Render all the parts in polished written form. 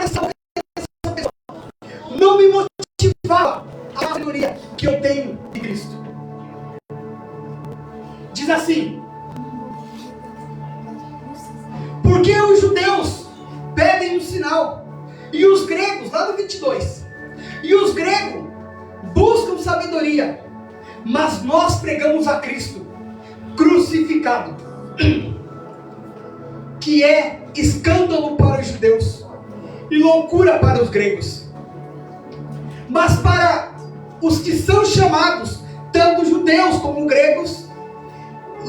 essa pessoa não me motivava a sabedoria que eu tenho de Cristo. Diz assim: porque os judeus pedem um sinal, e os gregos, lá no 22, e os gregos buscam sabedoria, mas nós pregamos a Cristo crucificado, que é escândalo para os judeus e loucura para os gregos. Mas para os que são chamados, tanto judeus como gregos,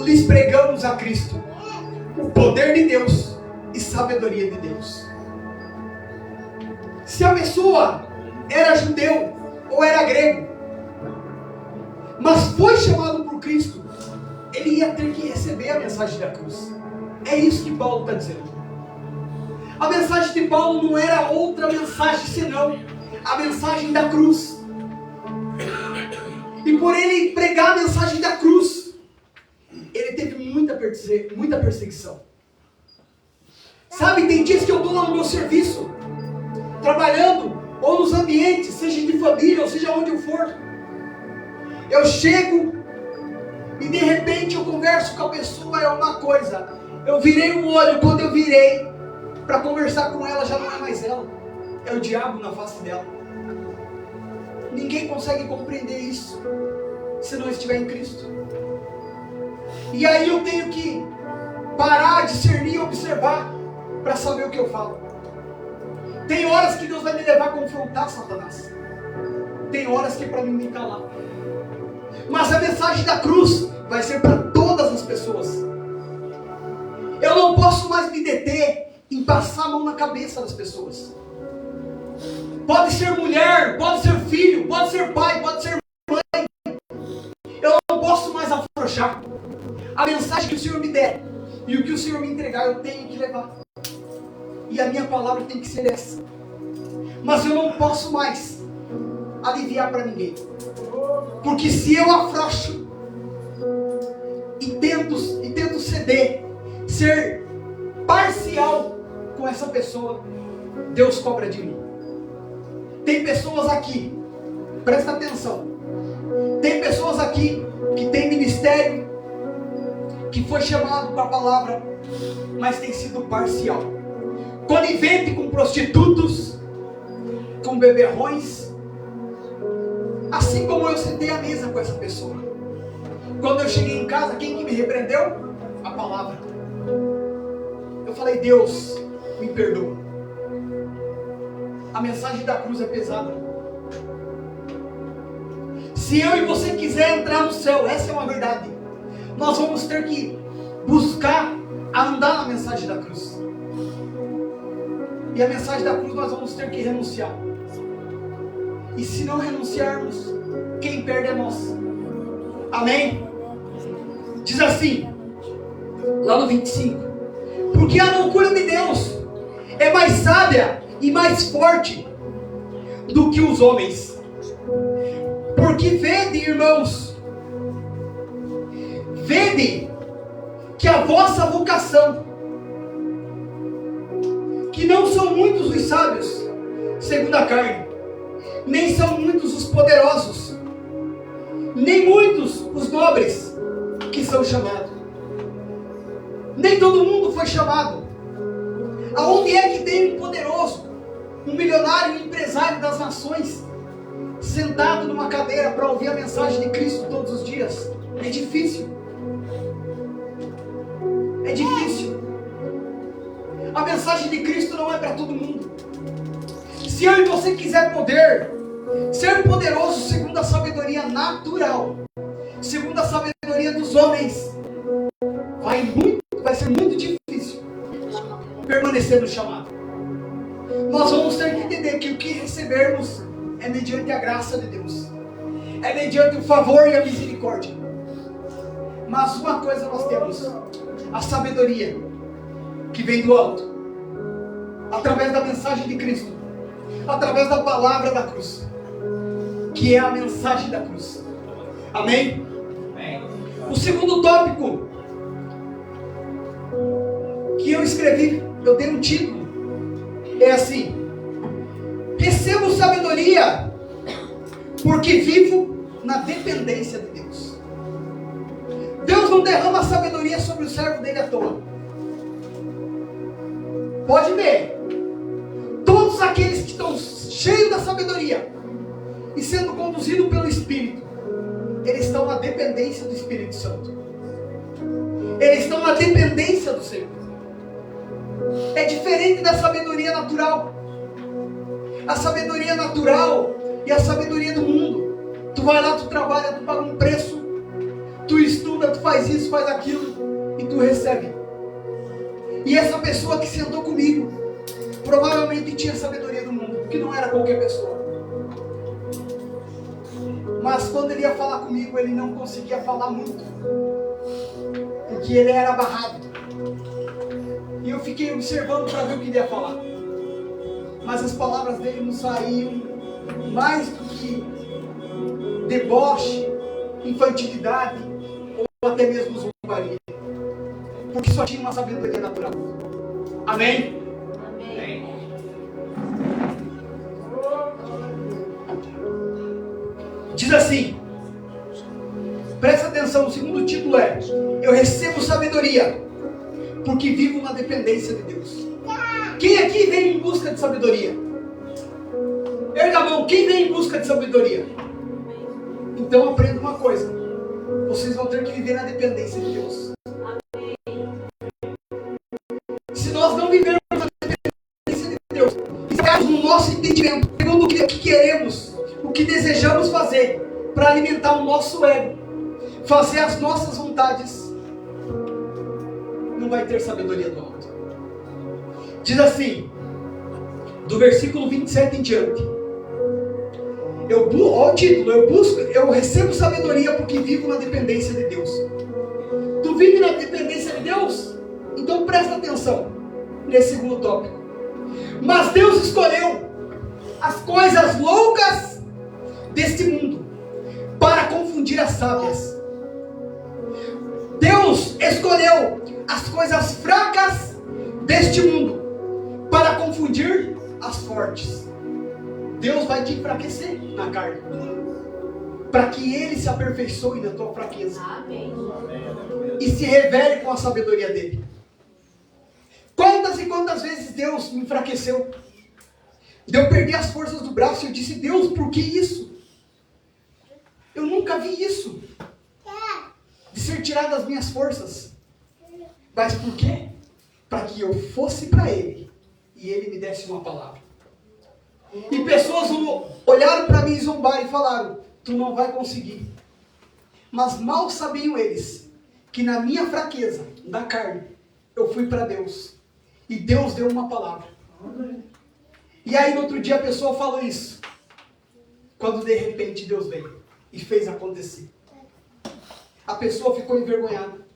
lhes pregamos a Cristo, o poder de Deus e sabedoria de Deus. Se a pessoa era judeu ou era grego, mas foi chamado por Cristo, ele ia ter que receber a mensagem da cruz. É isso que Paulo está dizendo. A mensagem de Paulo não era outra mensagem senão a mensagem da cruz. E por ele pregar a mensagem da cruz, ele teve muita perseguição. Sabe, tem dias que eu estou lá no meu serviço, trabalhando, ou nos ambientes, seja de família, ou seja onde eu for. Eu chego e de repente eu converso com a pessoa, é uma coisa. Eu virei o olho, quando eu virei para conversar com ela, já não é mais ela. É o diabo na face dela. Ninguém consegue compreender isso se não estiver em Cristo. E aí eu tenho que parar, discernir e observar para saber o que eu falo. Tem horas que Deus vai me levar a confrontar Satanás. Tem horas que é para mim me calar. Mas a mensagem da cruz vai ser para todas as pessoas. Eu não posso mais me deter em passar a mão na cabeça das pessoas. Pode ser mulher, pode ser filho, pode ser pai, pode ser mãe. Eu não posso mais afrouxar. A mensagem que o Senhor me der e o que o Senhor me entregar, eu tenho que levar. E a minha palavra tem que ser essa. Mas eu não posso mais aliviar para ninguém. Porque se eu afrouxo e tento ceder, ser parcial com essa pessoa, Deus cobra de mim. Tem pessoas aqui, presta atenção, tem pessoas aqui que tem ministério, que foi chamado para a palavra, mas tem sido parcial, conivente com prostitutos, com beberrões. Assim como eu sentei à mesa com essa pessoa, quando eu cheguei em casa, quem que me repreendeu? A palavra. Eu falei: Deus, me perdoa. A mensagem da cruz é pesada. Se eu e você quiser entrar no céu, essa é uma verdade, nós vamos ter que buscar andar na mensagem da cruz. E a mensagem da cruz nós vamos ter que renunciar. E se não renunciarmos, quem perde é nós. Amém? Diz assim, lá no 25: porque a loucura de Deus é mais sábia e mais forte do que os homens. Porque vede, irmãos, vede que a vossa vocação, que não são muitos os sábios segundo a carne, nem são muitos os poderosos, nem muitos os nobres que são chamados. Nem todo mundo foi chamado. Aonde é que tem um poderoso, um milionário, um empresário das nações, sentado numa cadeira para ouvir a mensagem de Cristo todos os dias? É difícil. É difícil. A mensagem de Cristo não é para todo mundo. Se eu e você quiser poder ser poderoso segundo a sabedoria natural, segundo a sabedoria dos homens, vai ser muito difícil permanecer no chamado. Nós vamos ter que entender que o que recebermos é mediante a graça de Deus, é mediante o favor e a misericórdia. Mas uma coisa nós temos: a sabedoria que vem do alto, através da mensagem de Cristo, através da palavra da cruz, que é a mensagem da cruz. Amém? Amém. O segundo tópico que eu escrevi, eu dei um título, é assim: Recebo sabedoria porque vivo na dependência de Deus. Deus não derrama sabedoria sobre o servo dele à toa. Pode ver. Todos aqueles que estão cheios da sabedoria e sendo conduzidos pelo Espírito, eles estão na dependência do Espírito Santo. Eles estão na dependência do Senhor. É diferente da sabedoria natural. A sabedoria natural e a sabedoria do mundo. Tu vai lá, tu trabalha, tu paga um preço, tu estuda, tu faz isso, faz aquilo e tu recebe. E essa pessoa que sentou comigo provavelmente tinha a sabedoria do mundo, porque não era qualquer pessoa. Mas quando ele ia falar comigo, ele não conseguia falar muito, porque ele era barrado. E eu fiquei observando para ver o que ele ia falar. Mas as palavras dele não saíam mais do que deboche, infantilidade ou até mesmo zombaria. Porque só tinha uma sabedoria natural. Amém? Amém. Diz assim, presta atenção, o segundo título é: eu recebo sabedoria porque vivo na dependência de Deus. Quem aqui vem em busca de sabedoria? Erga a mão, quem vem em busca de sabedoria? Então aprenda uma coisa: vocês vão ter que viver na dependência de Deus. Se nós não vivermos na dependência de Deus, estarmos no nosso entendimento, segundo o que queremos, o que desejamos fazer, para alimentar o nosso ego, fazer as nossas vontades, não vai ter sabedoria do alto. Diz assim, do versículo 27 em diante: olha o título, eu recebo sabedoria porque vivo na dependência de Deus. Tu vive na dependência de Deus? Então presta atenção nesse segundo tópico. Mas Deus escolheu as coisas loucas deste mundo para confundir as sábias. Deus escolheu as coisas fracas deste mundo para confundir as fortes. Deus vai te enfraquecer na carne, para que Ele se aperfeiçoe na tua fraqueza. Amém. E se revele com a sabedoria dEle. Quantas e quantas vezes Deus me enfraqueceu? Eu perdi as forças do braço e eu disse: Deus, por que isso? Eu nunca vi isso, de ser tirado as minhas forças. Mas por quê? Para que eu fosse para Ele e Ele me desse uma palavra. E pessoas olharam para mim e zombaram e falaram: tu não vai conseguir. Mas mal sabiam eles que na minha fraqueza, da carne, eu fui para Deus. E Deus deu uma palavra. E aí no outro dia a pessoa falou isso. Quando de repente Deus veio e fez acontecer. A pessoa ficou envergonhada.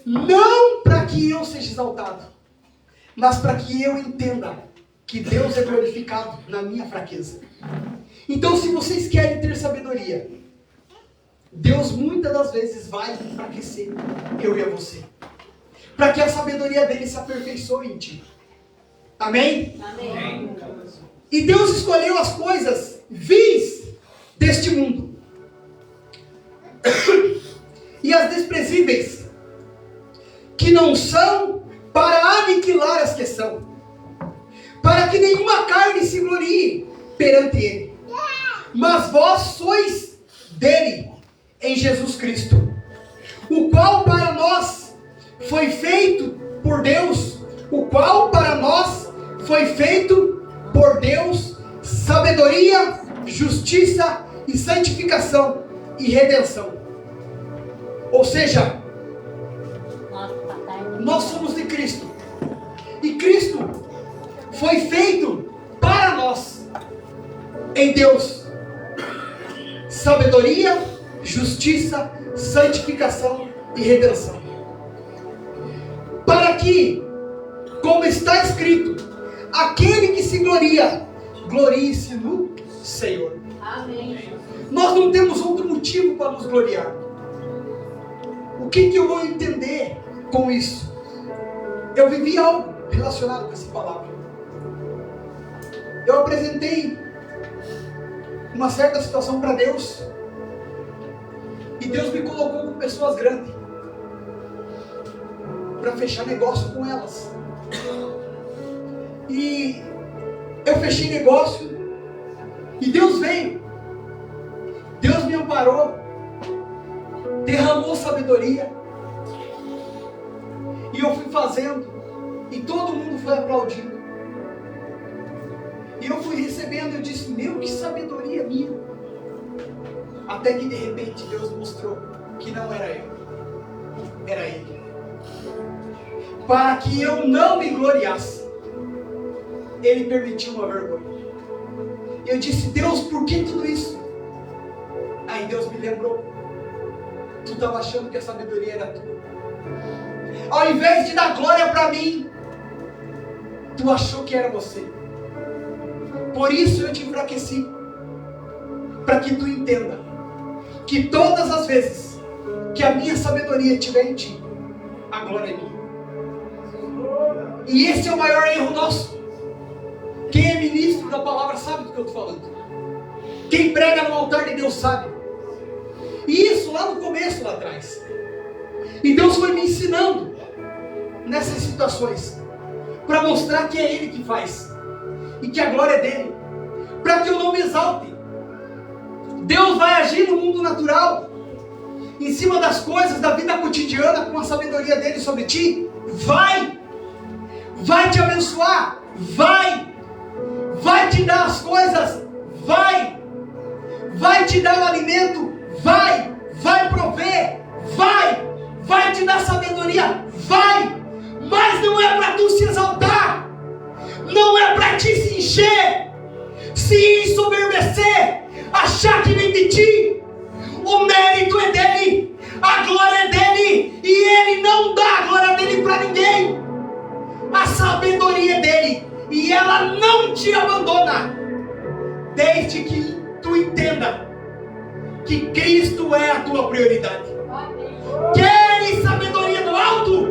Não para que eu seja exaltado, mas para que eu entenda que Deus é glorificado na minha fraqueza. Então, se vocês querem ter sabedoria, Deus muitas das vezes vai enfraquecer eu e a você, para que a sabedoria dele se aperfeiçoe em ti. Amém? Amém. E Deus escolheu as coisas vis deste mundo e as desprezíveis, que não são, para aniquilar as que são, para que nenhuma carne se glorie perante Ele. Mas vós sois dele, em Jesus Cristo, o qual para nós foi feito por Deus, sabedoria, justiça e santificação e redenção. Ou seja, nós somos de Cristo, e Cristo foi feito para nós, em Deus, sabedoria, justiça, santificação e redenção. Para que, como está escrito, aquele que se gloria, glorie-se no Senhor. Amém. Nós não temos outro motivo para nos gloriar. O que eu vou entender com isso? Eu vivi algo relacionado com essa palavra. Eu apresentei uma certa situação para Deus. E Deus me colocou com pessoas grandes para fechar negócio com elas. E eu fechei negócio e Deus veio. Deus me amparou, derramou sabedoria. E eu fui fazendo, e todo mundo foi aplaudindo. E eu fui recebendo, eu disse, meu, que sabedoria minha. Até que de repente Deus mostrou que não era eu, era Ele. Para que eu não me gloriasse, Ele permitiu uma vergonha. Eu disse, Deus, por que tudo isso? Aí Deus me lembrou, tu estava achando que a sabedoria era tua. Ao invés de dar glória para mim, tu achou que era você. Por isso eu te enfraqueci, para que tu entenda que todas as vezes que a minha sabedoria estiver em ti, a glória é minha. E esse é o maior erro nosso. Quem é ministro da palavra sabe do que eu estou falando. Quem prega no altar de Deus sabe. E isso lá no começo, lá atrás. E Deus foi me ensinando nessas situações, para mostrar que é Ele que faz, e que a glória é dele, para que eu não me exalte. Deus vai agir no mundo natural, em cima das coisas da vida cotidiana, com a sabedoria dele sobre ti. Vai te abençoar, vai te dar as coisas, vai te dar o alimento, vai prover, vai te dar sabedoria, mas não é para tu se exaltar, não é para ti se encher, se ensoberbecer, achar que vem de ti. O mérito é dele, a glória é dele, e ele não dá a glória dele para ninguém. A sabedoria é dele, e ela não te abandona, desde que tu entenda que Cristo é a tua prioridade. Queres sabedoria do alto?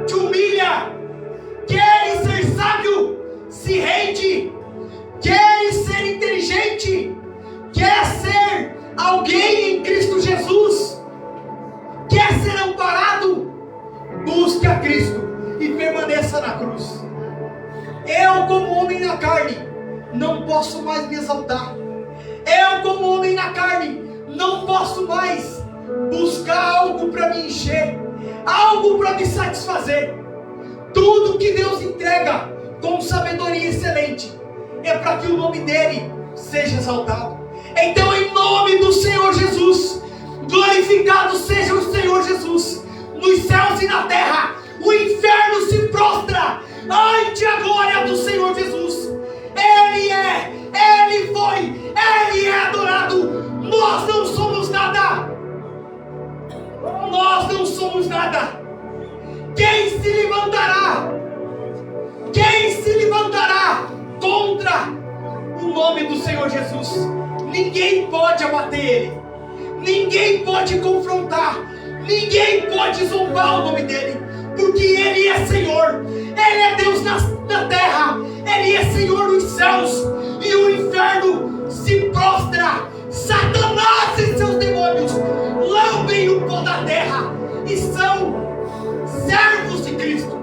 Te humilha. Queres ser sábio? Se rende. Queres ser inteligente? Quer ser alguém em Cristo Jesus? Quer ser amparado? Busque a Cristo e permaneça na cruz. Eu, como homem na carne, não posso mais me exaltar. Eu, como homem na carne, não posso mais buscar algo para me encher, algo para me satisfazer. Tudo que Deus entrega com sabedoria excelente é para que o nome dele seja exaltado. Então, em nome do Senhor Jesus, glorificado seja o Senhor Jesus nos céus e na terra. O inferno se prostra ante a glória do Senhor Jesus. Ele foi, Ele é adorado. Nós não somos nada. Nós não somos nada. Quem se levantará? Quem se levantará contra o nome do Senhor Jesus? Ninguém pode abater Ele. Ninguém pode confrontar. Ninguém pode zombar o nome dEle. Porque Ele é Senhor. Ele é Deus na terra. Ele é Senhor nos céus. E o inferno se prostra. Satanás e seus demônios lambem o pó da terra e são servos de Cristo.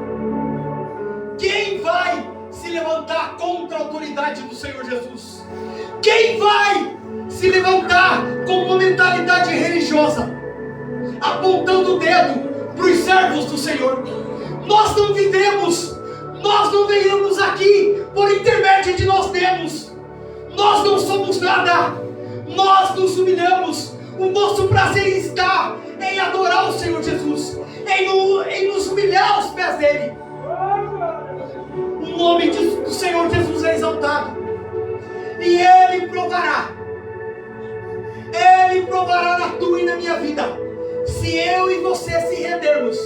Quem vai se levantar contra a autoridade do Senhor Jesus? Quem vai se levantar com uma mentalidade religiosa, apontando o dedo para os servos do Senhor? Nós não vivemos, nós não venhamos aqui por intermédio de nós mesmos. Nós não somos nada. Nós nos humilhamos. O nosso prazer está em adorar o Senhor Jesus, em nos humilhar aos pés dele. O nome do Senhor Jesus é exaltado. E Ele provará na tua e na minha vida, se eu e você se rendermos,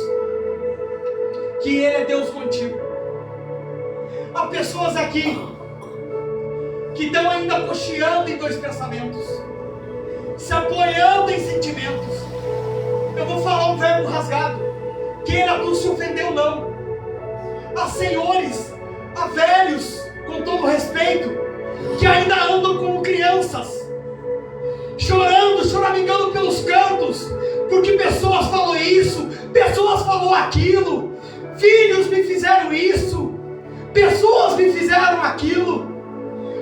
que Ele é Deus contigo. Há pessoas aqui que estão ainda cocheando em dois pensamentos, se apoiando em sentimentos. Eu vou falar um verbo rasgado. Queira tu se ofender ou não. Há senhores, há velhos, com todo respeito, que ainda andam como crianças, pelos cantos, porque pessoas falou isso, pessoas falou aquilo, filhos me fizeram isso, pessoas me fizeram aquilo.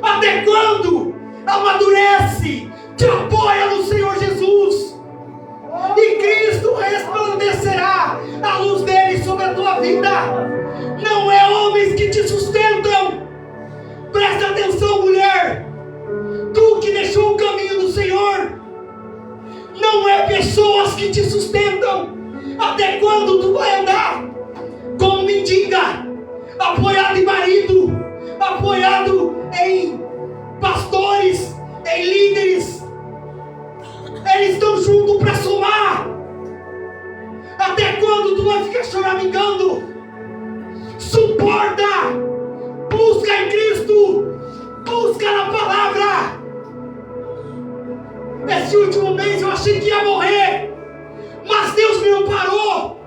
Até quando? Amadurece, te apoia no Senhor Jesus, e Cristo resplandecerá a luz dele sobre a tua vida. Não é homens que te sustentam. Presta atenção, mulher, tu que deixou o caminho do Senhor. Não é pessoas que te sustentam. Até quando tu vai andar como mendiga, apoiado em marido, apoiado em pastores, em líderes? Eles estão juntos para somar. Até quando tu vai ficar choramingando? Suporta, busca em Cristo, busca na palavra. Esse último mês eu achei que ia morrer, mas Deus me amparou.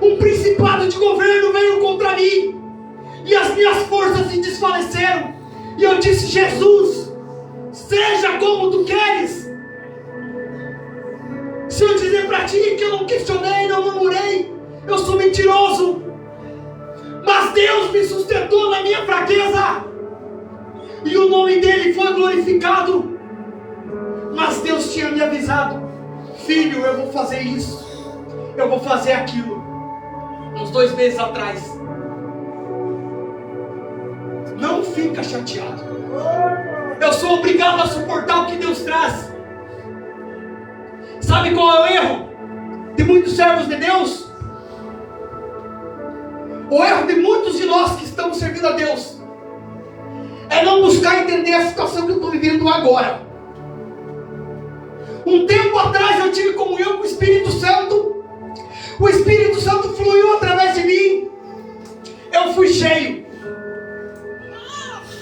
Um principado de governo veio contra mim, e as minhas forças se desfaleceram, e eu disse: Jesus, seja como tu queres. Se eu dizer para ti que eu não questionei, não murmurei, eu sou mentiroso. Mas Deus me sustentou na minha fraqueza, e o nome dele foi glorificado. Mas Deus tinha me avisado: filho, eu vou fazer isso, eu vou fazer aquilo. Uns 2 meses atrás. Não fica chateado. Eu sou obrigado a suportar o que Deus traz. Sabe qual é o erro de muitos servos de Deus? O erro de muitos de nós que estamos servindo a Deus é não buscar entender a situação que eu estou vivendo agora. Um tempo atrás eu tive comunhão com o Espírito Santo. O Espírito Santo fluiu através de mim. Eu fui cheio.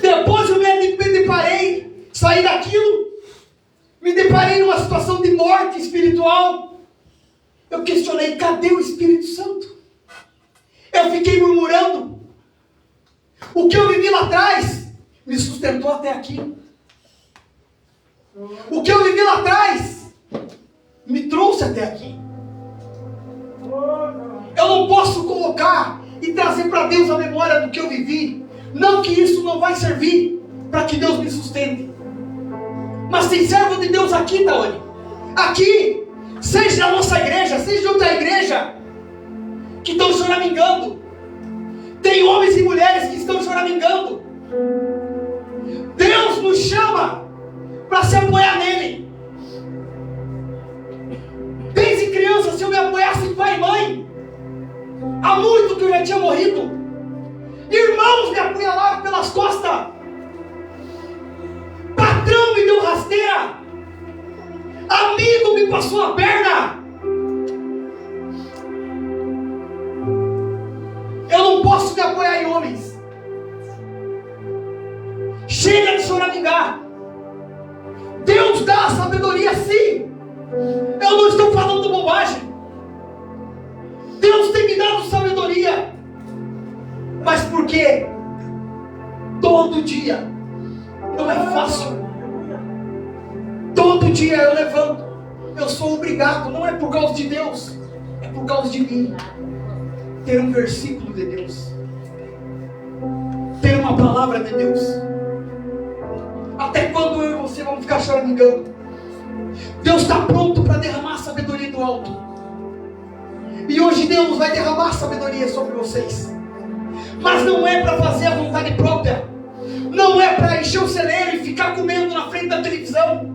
Depois eu me deparei, saí daquilo, me deparei numa situação de morte espiritual. Eu questionei: cadê o Espírito Santo? Eu fiquei murmurando. O que eu vivi lá atrás me sustentou até aqui. O que eu vivi lá atrás me trouxe até aqui. Eu não posso colocar e trazer para Deus a memória do que eu vivi. Não que isso não vai servir para que Deus me sustente. Mas tem servo de Deus aqui, Taone. Aqui, seja da nossa igreja, seja de outra igreja, que estão choramingando. Tem homens e mulheres que estão choramingando. Deus nos chama para se apoiar nele. Desde criança, se eu me apoiasse em pai e mãe, há muito que eu já tinha morrido. Irmãos me apunhalaram pelas costas. Patrão me deu rasteira. Amigo me passou a perna. Eu não posso me apoiar em homens. Chega de choramingar. Deus dá a sabedoria, sim. Eu não estou falando bobagem. Deus tem me dado sabedoria. Mas por quê? Todo dia não é fácil. Todo dia eu levanto, eu sou obrigado. Não é por causa de Deus, é por causa de mim. Ter um versículo de Deus, ter uma palavra de Deus. Até quando eu e você vamos ficar choramingando? Deus está pronto para derramar a sabedoria do alto. E hoje Deus vai derramar a sabedoria sobre vocês. Mas não é para fazer a vontade própria. Não é para encher o celeiro e ficar comendo na frente da televisão,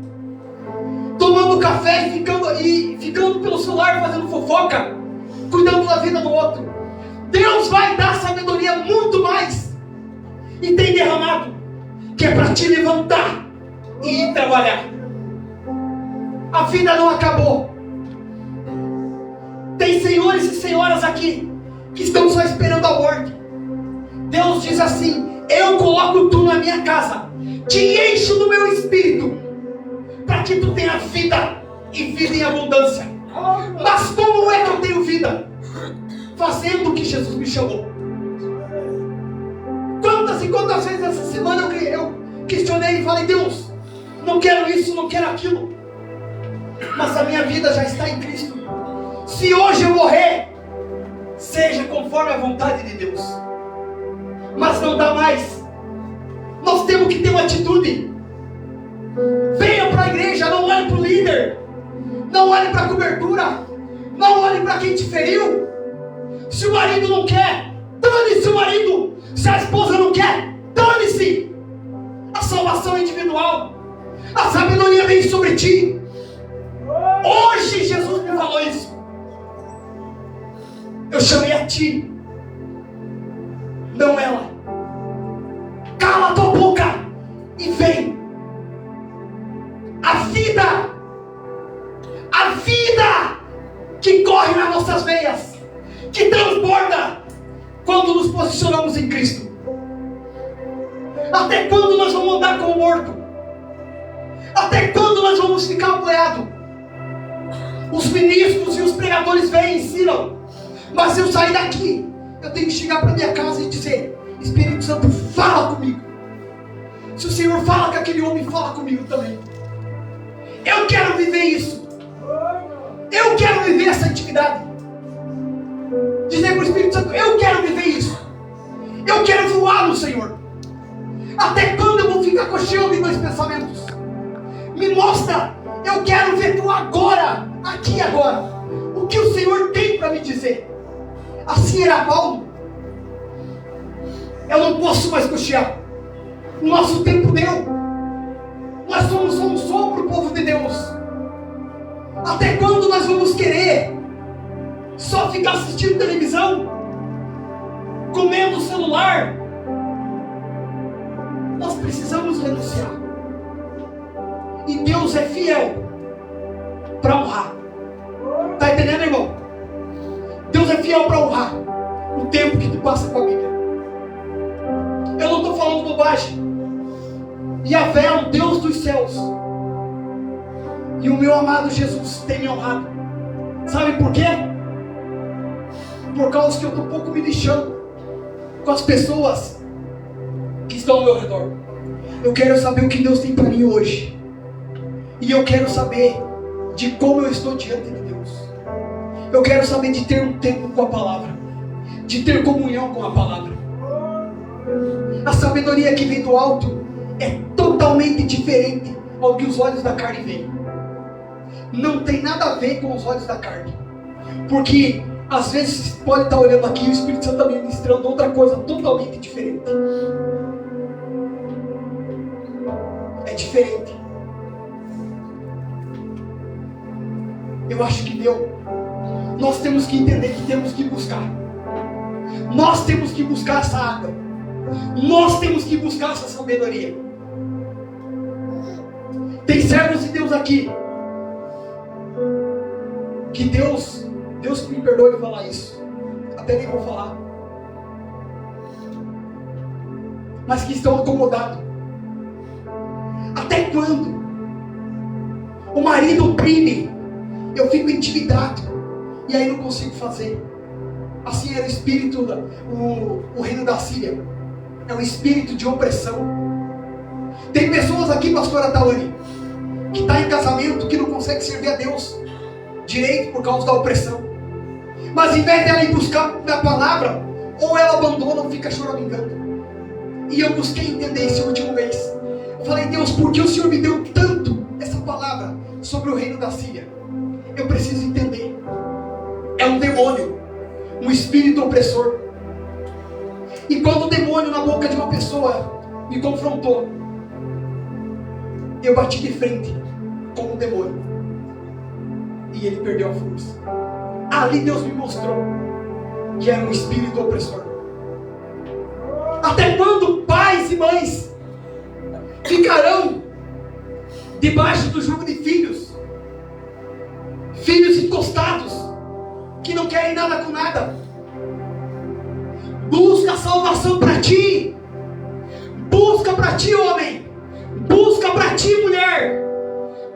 tomando café e ficando pelo celular fazendo fofoca, cuidando da vida do outro. Deus vai dar sabedoria muito mais. E tem derramado, que é para te levantar e ir trabalhar. A vida não acabou. Tem senhores e senhoras aqui que estão só esperando a morte. Deus diz assim: eu coloco tu na minha casa, te encho do meu espírito, para que tu tenha vida e vida em abundância. Mas como é que eu tenho vida? Fazendo o que Jesus me chamou. Quantas e quantas vezes essa semana eu questionei e falei: Deus, não quero isso, não quero aquilo. mas a minha vida já está em Cristo. Se hoje eu morrer, seja conforme a vontade de Deus. Mas não dá mais. Nós temos que ter uma atitude. Venha para a igreja, não olhe para o líder, não olhe para a cobertura, não olhe para quem te feriu. Se o marido não quer, dane-se o marido. Se a esposa não quer, dane-se. A salvação é individual. A sabedoria vem sobre ti. Hoje Jesus me falou isso. Eu chamei a ti, não ela. Cala a tua boca e vem. A vida que corre nas nossas veias, que transborda quando nos posicionamos em Cristo. Até quando nós vamos andar como morto? Até quando nós vamos ficar apoiados? Os ministros e os pregadores vêm e ensinam, mas se eu sair daqui, eu tenho que chegar para minha casa e dizer: Espírito Santo, fala comigo. Se o Senhor fala com aquele homem, fala comigo também. Eu quero viver isso. Eu quero viver essa intimidade. Dizer para o Espírito Santo: eu quero viver isso. Eu quero voar no Senhor. Até quando eu vou ficar cocheando em meus pensamentos? Me mostra. Eu quero ver tu agora, aqui agora, o que o Senhor tem para me dizer. Assim era Paulo. Eu não posso mais cochear. O nosso tempo deu. Nós somos um sopro, povo de Deus. Até quando nós vamos querer só ficar assistindo televisão, comendo o celular? Nós precisamos renunciar. E Deus é fiel para honrar. Está entendendo, irmão? Deus é fiel para honrar o tempo que tu passa com a Bíblia. Eu não estou falando bobagem. Yahvé é o Deus dos céus. E o meu amado Jesus tem me honrado. Sabe por quê? Por causa que eu estou pouco me lixando com as pessoas que estão ao meu redor. Eu quero saber o que Deus tem para mim hoje. E eu quero saber de como eu estou diante de Deus. Eu quero saber de ter um tempo com a palavra, de ter comunhão com a palavra. A sabedoria que vem do alto é totalmente diferente ao que os olhos da carne veem. Não tem nada a ver com os olhos da carne. Porque às vezes pode estar olhando aqui e o Espírito Santo está ministrando outra coisa totalmente diferente. É diferente. Eu acho que deu. Nós temos que entender que temos que buscar. Nós temos que buscar essa água. Nós temos que buscar essa sabedoria. Tem servos de Deus aqui que Deus me perdoe de falar isso, até nem vou falar, mas que estão acomodados. Até quando o marido oprime, eu fico intimidado e aí não consigo fazer. Assim era o espírito, o reino da Síria é um espírito de opressão. Tem pessoas aqui, pastora Tawane, que está em casamento, que não consegue servir a Deus direito por causa da opressão. Mas em vez dela ir buscar a palavra, ou ela abandona ou fica choramingando. E eu busquei entender esse último mês. Eu falei: Deus, por que o Senhor me deu tanto essa palavra sobre o reino da Síria? Eu preciso entender. É um demônio, um espírito opressor. E quando o demônio na boca de uma pessoa me confrontou, eu bati de frente com o demônio. E ele perdeu a força. Ali Deus me mostrou que era um espírito opressor. Até quando pais e mães ficarão debaixo do jugo de filhos? Filhos encostados, que não querem nada com nada. Busca a salvação para ti. Busca para ti, homem. Busca para ti, mulher.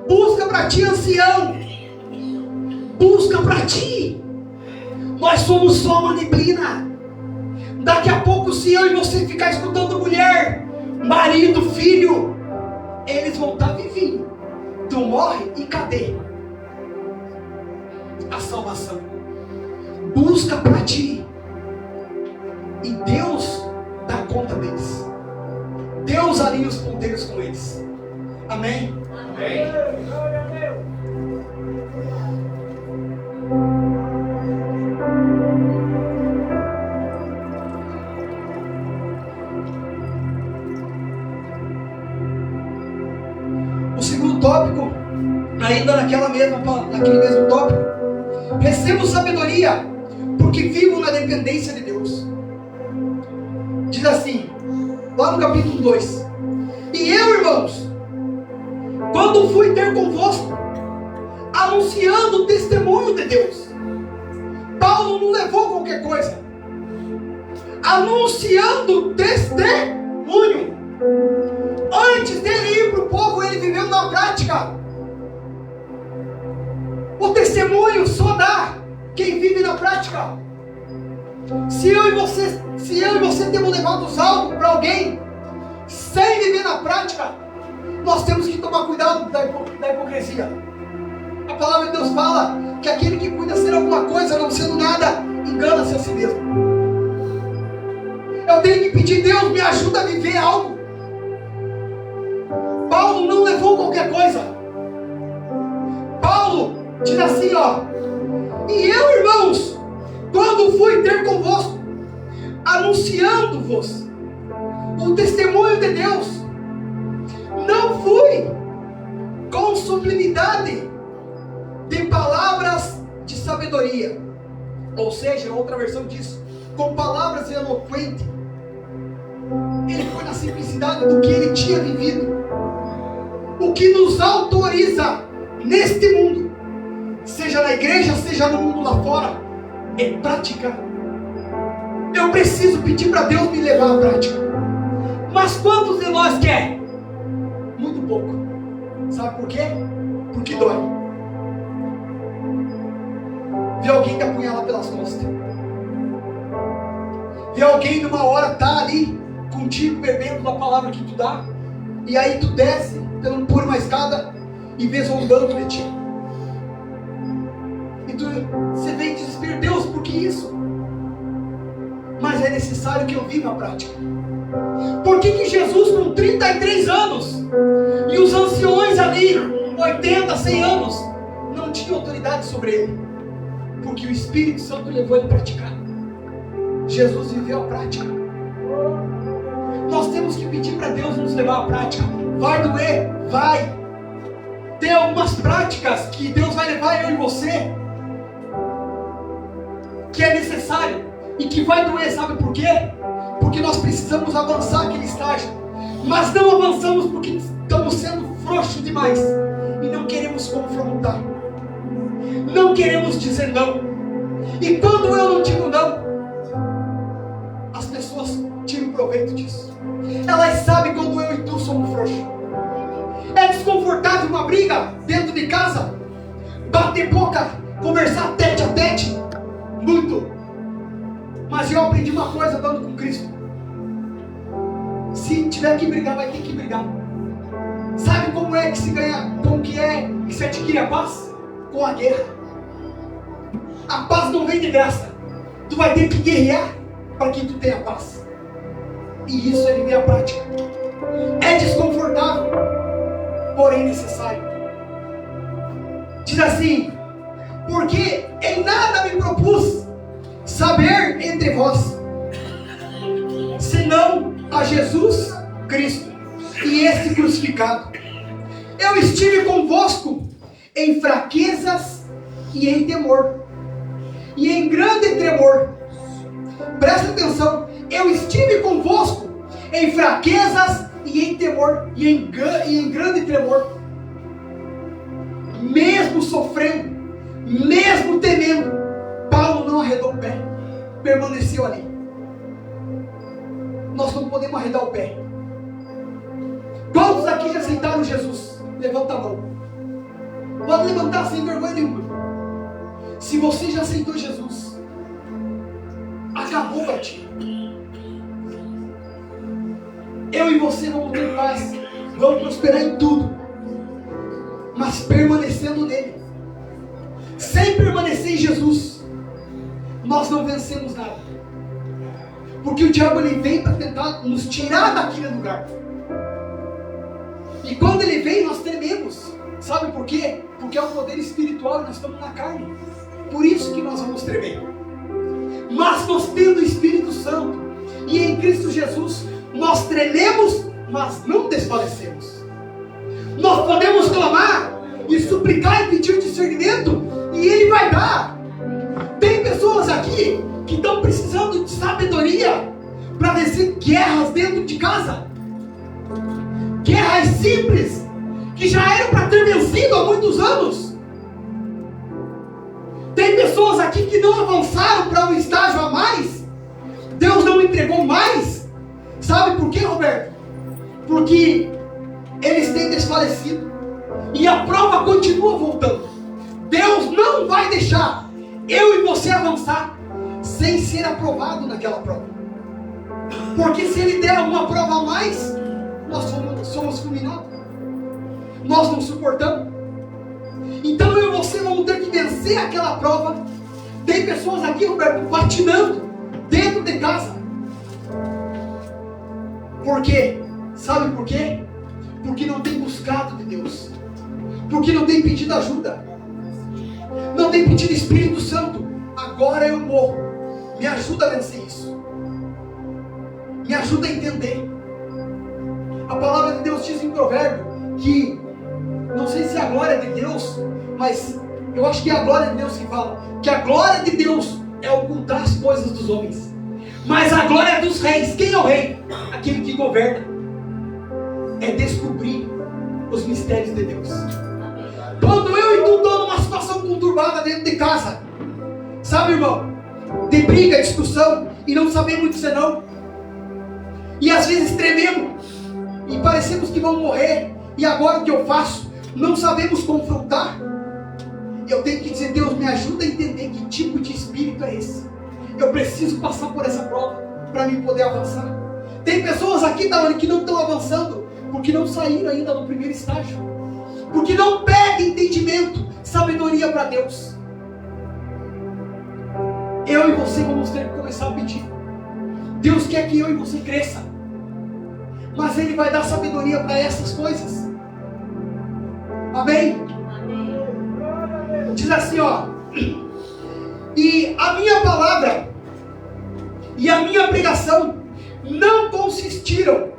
Busca para ti, ancião. Busca para ti. Nós somos só uma neblina. Daqui a pouco, se eu e você ficar escutando mulher, marido, filho, eles vão estar vivinhos. Tu morre e cadê? a salvação. Busca para ti. E Deus dá conta deles. Deus alinha os ponteiros com eles. Amém? Amém. O segundo tópico, ainda naquele mesmo tópico, recebo sabedoria, porque vivo na dependência de Deus. Diz assim, lá no capítulo 2: E eu, irmãos, quando fui ter convosco, anunciando o testemunho de Deus. Paulo não levou qualquer coisa. Anunciando testemunho. Antes dele ir para o povo, ele viveu na prática. O testemunho só dá quem vive na prática. Se eu e você temos levado algo para alguém sem viver na prática, nós temos que tomar cuidado da hipocrisia. A palavra de Deus fala que aquele que cuida ser alguma coisa, não sendo nada, engana-se a si mesmo. Eu tenho que pedir: Deus, me ajuda a viver algo. Paulo não levou qualquer coisa. Paulo diz assim, ó: E eu, irmãos, quando fui ter convosco, anunciando-vos o testemunho de Deus, não fui com sublimidade de palavras de sabedoria, ou seja, outra versão diz, com palavras eloquentes. Ele foi na simplicidade do que ele tinha vivido. O que nos autoriza neste mundo, seja na igreja, seja no mundo lá fora, é praticar. Eu preciso pedir para Deus me levar à prática. Mas quantos de nós quer? Muito pouco. Sabe por quê? Porque dói. Ver alguém te apunhalar pelas costas. Ver alguém numa hora tá ali contigo bebendo da palavra que tu dá, e aí tu desce por uma escada e vê zombando de ti. E você vem em desespero: Deus, por que isso? Mas é necessário que eu viva a prática. Por que Jesus com 33 anos e os anciões ali, 80, 100 anos, não tinham autoridade sobre ele? Porque o Espírito Santo levou ele a praticar. Jesus viveu a prática. Nós temos que pedir para Deus nos levar à prática. Vai doer? Vai. Tem algumas práticas que Deus vai levar eu e você, que é necessário e que vai doer, sabe por quê? Porque nós precisamos avançar aquele estágio, mas não avançamos porque estamos sendo frouxos demais e não queremos confrontar, não queremos dizer não. E quando eu não digo não, as pessoas tiram proveito disso. Elas sabem quando eu e tu somos frouxos. É desconfortável uma briga dentro de casa, bater boca, conversar tete a tete, muito. Mas eu aprendi uma coisa andando com Cristo: se tiver que brigar, vai ter que brigar. Sabe como é que se ganha, como que é que se adquire a paz? Com a guerra. A paz não vem de graça. Tu vai ter que guerrear para que tu tenha paz. E isso é viver a prática. É desconfortável, porém necessário. Diz assim: porque em nada me propus saber entre vós, senão a Jesus Cristo e este crucificado. Eu estive convosco em fraquezas e em temor, e em grande tremor. Presta atenção: eu estive convosco em fraquezas e em temor, e em grande tremor. Mesmo sofrendo, mesmo temendo, Paulo não arredou o pé, permaneceu ali. Nós não podemos arredar o pé. Quantos aqui já aceitaram Jesus? Levanta a mão. Pode levantar sem vergonha nenhuma. Se você já aceitou Jesus, acabou para ti. Eu e você vamos ter paz, vamos prosperar em tudo, mas permanecendo nele. sem permanecer em Jesus, nós não vencemos nada. Porque o diabo ele vem para tentar nos tirar daquele lugar. E quando ele vem, nós trememos. Sabe por quê? Porque é um poder espiritual e nós estamos na carne. Por isso que nós vamos tremer. Mas nós tendo o Espírito Santo e em Cristo Jesus, nós trememos, mas não desfalecemos. Nós podemos clamar e suplicar e pedir discernimento, e Ele vai dar. Tem pessoas aqui que estão precisando de sabedoria para vencer guerras dentro de casa. Guerras simples, que já eram para ter vencido há muitos anos. Tem pessoas aqui que não avançaram para um estágio a mais. Deus não entregou mais. Sabe por quê, Roberto? Porque eles têm desfalecido. E a prova continua voltando. Deus não vai deixar eu e você avançar sem ser aprovado naquela prova. Porque se Ele der uma prova a mais, nós somos fulminados. Nós não suportamos. Então eu e você vamos ter que vencer aquela prova. Tem pessoas aqui, Roberto, patinando dentro de casa. Por quê? Sabe por quê? Porque não tem buscado de Deus. Porque não tem pedido ajuda. Não tem pedido Espírito Santo. Agora eu morro. Me ajuda a vencer isso. Me ajuda a entender. A palavra de Deus diz em Provérbio que, não sei se é a glória de Deus, mas eu acho que é a glória de Deus que fala, que a glória de Deus é ocultar as coisas dos homens, mas a glória dos reis, quem é o rei? Aquele que governa, é descobrir os mistérios de Deus. Quando eu e tu estou numa situação conturbada dentro de casa, sabe, irmão, de briga, discussão, e não sabemos dizer não, e às vezes trememos, e parecemos que vamos morrer, e agora o que eu faço? Não sabemos confrontar. Eu tenho que dizer, Deus, me ajuda a entender que tipo de espírito é esse. Eu preciso passar por essa prova para mim poder avançar. Tem pessoas aqui que não estão avançando porque não saíram ainda do primeiro estágio, porque não pedem entendimento, sabedoria para Deus. Eu e você vamos ter que começar a pedir. Deus quer que eu e você cresça, mas Ele vai dar sabedoria para essas coisas. Amém? Diz assim, ó: e a minha palavra e a minha pregação não consistiram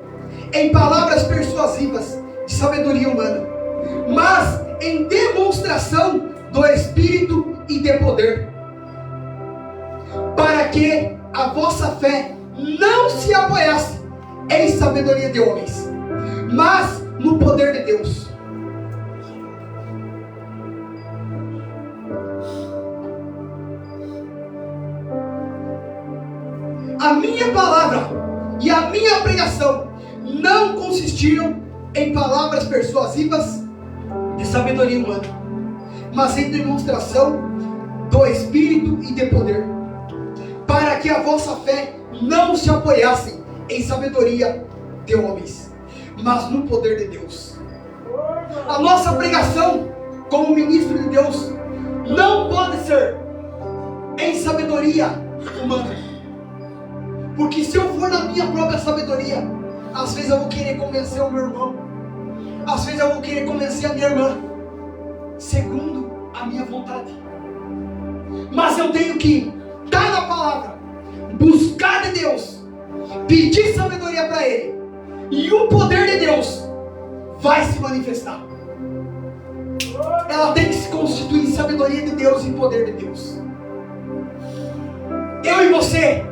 em palavras persuasivas de sabedoria humana, mas em demonstração do Espírito e de poder, para que a vossa fé não se apoiasse em sabedoria de homens, mas no poder de Deus. A minha palavra e a minha pregação não consistiram em palavras persuasivas de sabedoria humana, mas em demonstração do Espírito e de poder, para que a vossa fé não se apoiasse em sabedoria de homens, mas no poder de Deus. A nossa pregação como ministro de Deus não pode ser em sabedoria humana. Porque se eu for na minha própria sabedoria, às vezes eu vou querer convencer o meu irmão, às vezes eu vou querer convencer a minha irmã, segundo a minha vontade. Mas eu tenho que estar na palavra, buscar de Deus, pedir sabedoria para Ele, e o poder de Deus vai se manifestar. Ela tem que se constituir em sabedoria de Deus e poder de Deus. Eu e você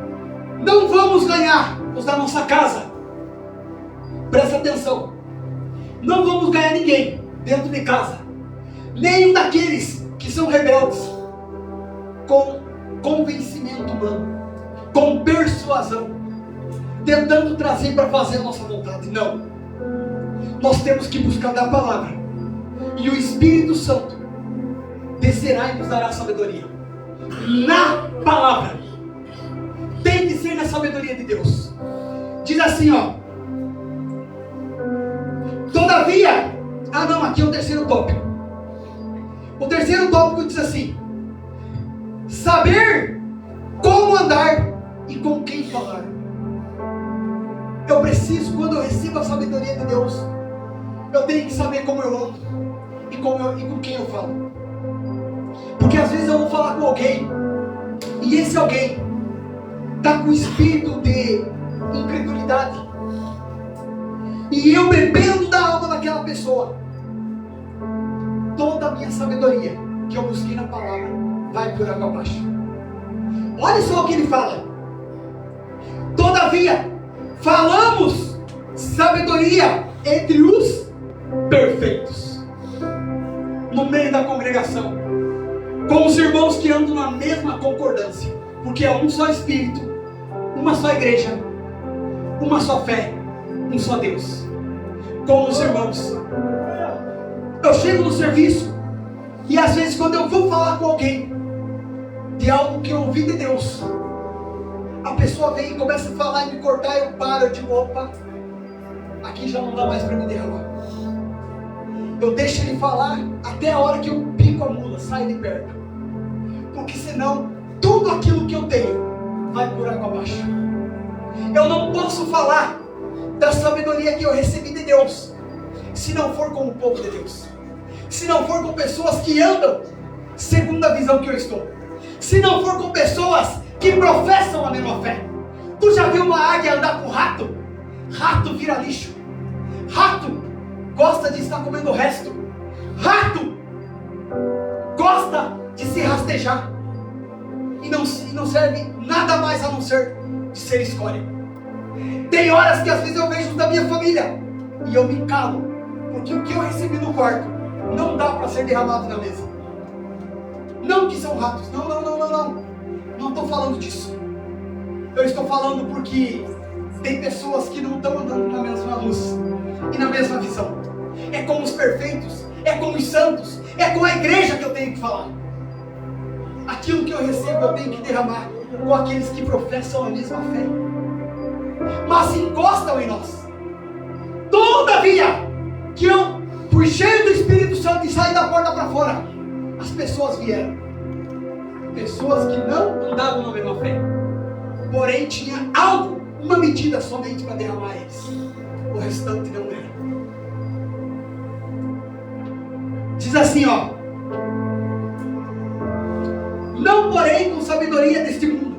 não vamos ganhar os da nossa casa. Presta atenção. Não vamos ganhar ninguém dentro de casa. Nenhum daqueles que são rebeldes com convencimento humano, com persuasão, tentando trazer para fazer a nossa vontade. Não. Nós temos que buscar da palavra, e o Espírito Santo descerá e nos dará sabedoria na palavra. Tem que ser na sabedoria de Deus. Diz assim, ó: todavia, aqui é o terceiro tópico. O terceiro tópico diz assim: saber como andar e com quem falar. Eu preciso, quando eu recebo a sabedoria de Deus, eu tenho que saber como eu ando e com quem eu falo. Porque às vezes eu vou falar com alguém e esse alguém está com espírito de incredulidade, e eu bebendo da alma daquela pessoa, toda a minha sabedoria que eu busquei na palavra vai por água abaixo. Olha só o que ele fala: todavia falamos sabedoria entre os perfeitos, no meio da congregação, com os irmãos que andam na mesma concordância, porque é um só Espírito, uma só igreja, uma só fé, um só Deus. Com os irmãos, eu chego no serviço e às vezes quando eu vou falar com alguém de algo que eu ouvi de Deus, a pessoa vem e começa a falar e me cortar, eu paro, eu digo: opa, aqui já não dá mais para me derramar. Eu deixo ele falar até a hora que eu pico a mula, saio de perto, porque senão tudo aquilo que eu tenho vai por água abaixo. Eu não posso falar da sabedoria que eu recebi de Deus se não for com o povo de Deus, se não for com pessoas que andam segundo a visão que eu estou, se não for com pessoas que professam a mesma fé. Tu já viu uma águia andar com rato? Rato vira lixo. Rato gosta de estar comendo o resto. Rato gosta de se rastejar e não serve nada mais a não ser de ser escória. Tem horas que às vezes eu vejo da minha família e eu me calo, porque o que eu recebi no quarto não dá para ser derramado na mesa. Não que são ratos, não estou falando disso. Eu estou falando porque tem pessoas que não estão andando na mesma luz e na mesma visão. É com os perfeitos, é com os santos, é com a igreja que eu tenho que falar. Aquilo que eu recebo eu tenho que derramar com aqueles que professam a mesma fé, mas encostam em nós. Todavia, que eu fui cheio do Espírito Santo e saí da porta para fora, as pessoas vieram. Pessoas que não andavam na mesma fé, porém tinha algo, uma medida somente para derramar eles. O restante não era. Diz assim, ó: não porém com sabedoria deste mundo,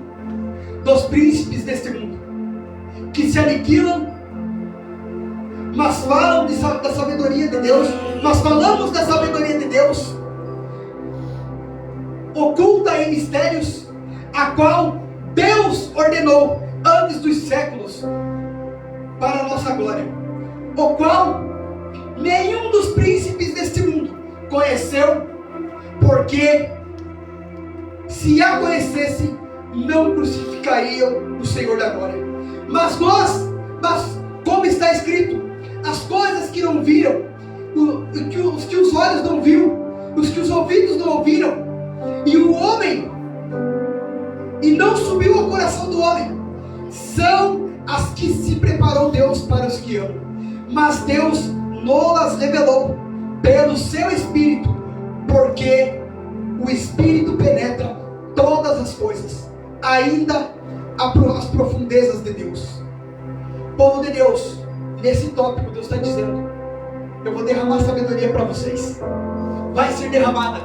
dos príncipes deste mundo, que se aniquilam, mas falam da sabedoria de Deus. Nós falamos da sabedoria de Deus, oculta em mistérios, a qual Deus ordenou antes dos séculos para a nossa glória, o qual nenhum dos príncipes deste mundo conheceu, porque se a conhecesse, não crucificariam o Senhor da glória. Mas como está escrito, as coisas que não viram, os que os olhos não viram, os que os ouvidos não ouviram, e o homem, e não subiu ao coração do homem, são as que se preparou Deus para os que amam. Mas Deus nos revelou pelo seu Espírito, porque o Espírito penetra todas as coisas, ainda as profundezas de Deus. Povo de Deus, nesse tópico Deus está dizendo: eu vou derramar sabedoria para vocês. Vai ser derramada,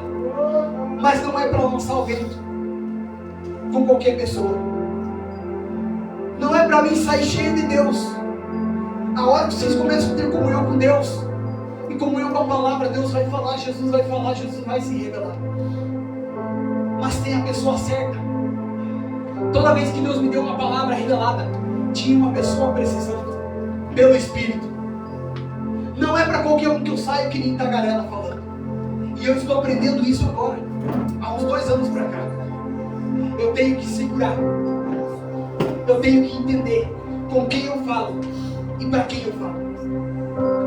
mas não é para lançar o vento com qualquer pessoa. Não é para mim sair cheio de Deus. A hora que vocês começam a ter comunhão com Deus e comunhão com a palavra, Deus vai falar, Jesus vai falar, Jesus vai se revelar. Mas tem a pessoa certa. Toda vez que Deus me deu uma palavra revelada, tinha uma pessoa precisando, pelo Espírito. Não é para qualquer um que eu saio que nem tagarela falando. E eu estou aprendendo isso agora, há uns 2 anos para cá. Eu tenho que segurar. Eu tenho que entender com quem eu falo e para quem eu falo.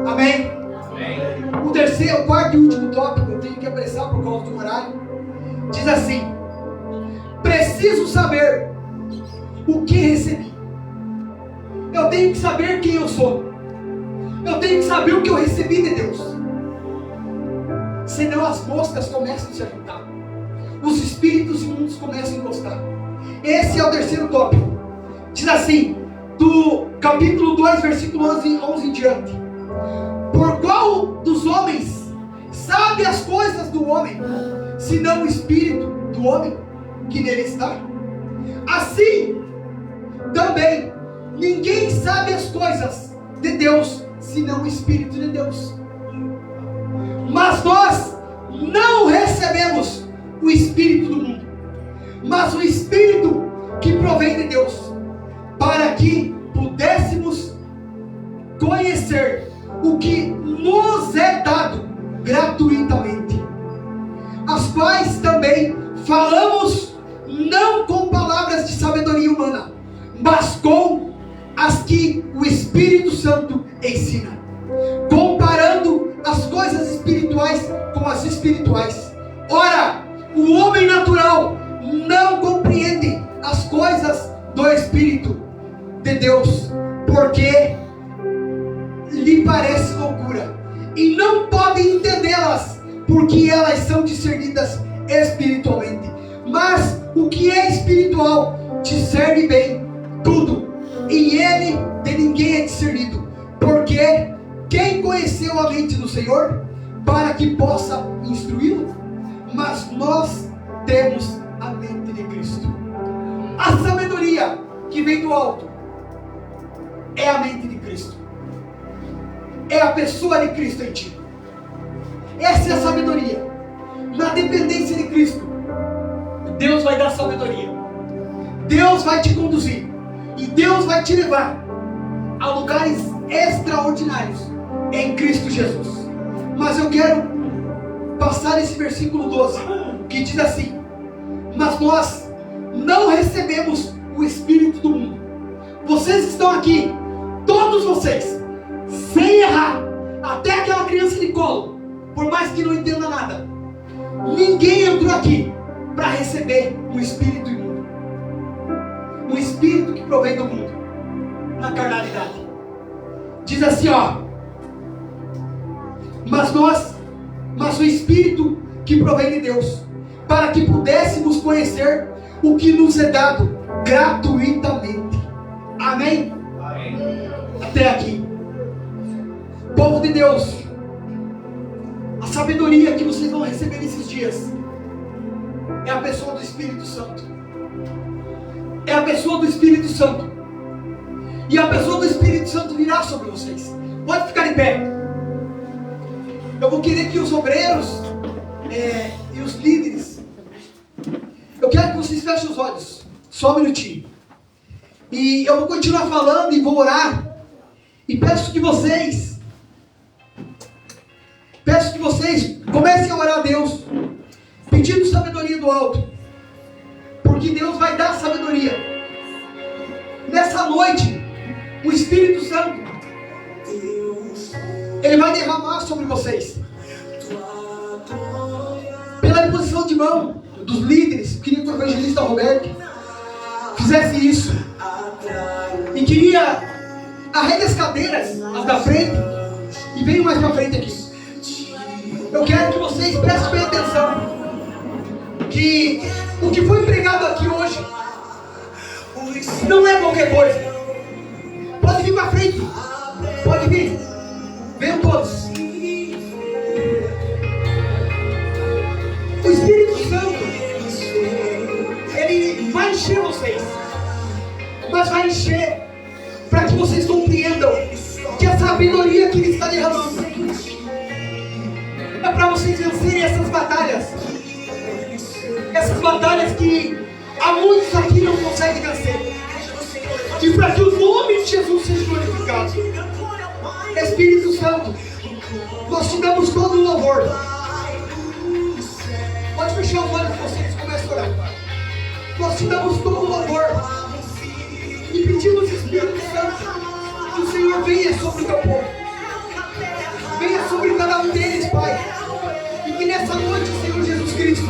Amém? Amém. O quarto e último tópico, eu tenho que apressar por causa do horário. Diz assim: preciso saber o que recebi. Eu tenho que saber quem eu sou. Eu tenho que saber o que eu recebi de Deus. Senão as moscas começam a se ajuntar. os espíritos imundos começam a encostar. Esse é o terceiro tópico. Diz assim, do capítulo 2, versículo 11 em diante: por qual dos homens sabe as coisas do homem, senão o espírito do homem que nele está? Assim também ninguém sabe as coisas de Deus, senão o Espírito de Deus. Mas nós não recebemos o Espírito do mundo, mas o Espírito que provém de Deus, para que pudéssemos conhecer o que nos é dado gratuitamente, as quais também falamos não com palavras de sabedoria humana, mas com as que o Espírito Santo ensina, comparando as coisas espirituais com as espirituais. Ora, o homem natural não compreende as coisas do Espírito de Deus, porque lhe parece loucura, e não pode entendê-las, porque elas são discernidas espiritualmente. Mas o que é espiritual discerne bem tudo, e ele de ninguém é discernido, porque quem conheceu a mente do Senhor para que possa instruí-lo? Mas nós temos a mente de Cristo. A sabedoria que vem do alto é a mente de Cristo, é a pessoa de Cristo em ti. Essa é a sabedoria. Na dependência de Cristo, Deus vai dar sabedoria, Deus vai te conduzir, e Deus vai te levar a lugares extraordinários em Cristo Jesus. Mas eu quero passar esse versículo 12, que diz assim: mas nós não recebemos o Espírito do mundo. Vocês estão aqui, todos vocês, sem errar, até aquela criança de colo, por mais que não entenda nada, ninguém entrou aqui para receber um espírito imundo, um espírito que provém do mundo, na carnalidade. Diz assim, ó: mas o Espírito que provém de Deus, para que pudéssemos conhecer o que nos é dado gratuitamente. Amém? Amém. Até aqui. Povo de Deus, a sabedoria que vocês vão receber nesses dias é a pessoa do Espírito Santo. É a pessoa do Espírito Santo. E a pessoa do Espírito Santo virá sobre vocês. Pode ficar em pé. Eu vou querer que os obreiros e os líderes, eu quero que vocês fechem os olhos, só um minutinho. E eu vou continuar falando e vou orar. E peço que vocês comecem a orar a Deus, pedindo sabedoria do alto, porque Deus vai dar sabedoria. Nessa noite, o Espírito Santo, Ele vai derramar sobre vocês. Pela imposição de mão dos líderes, queria que o evangelista Roberto fizesse isso. E queria arrede as cadeiras, as da frente, e venham mais para frente aqui. Eu quero que vocês prestem bem atenção, que o que foi pregado aqui hoje não é qualquer coisa. Pode vir para frente, pode vir. Venham todos. O Espírito Santo, Ele vai encher vocês, mas vai encher para que vocês compreendam que a sabedoria que Ele está derramando é para vocês vencerem essas batalhas que há muitos aqui não conseguem vencer, e para que o nome de Jesus seja glorificado. Espírito Santo, nós te damos todo o louvor. Pode fechar os olhos de vocês e começar a orar. Nós te damos todo o louvor e pedimos, Espírito Santo, que o Senhor venha sobre o teu povo, venha sobre cada um deles, Pai, e que nessa noite, Senhor Jesus Cristo,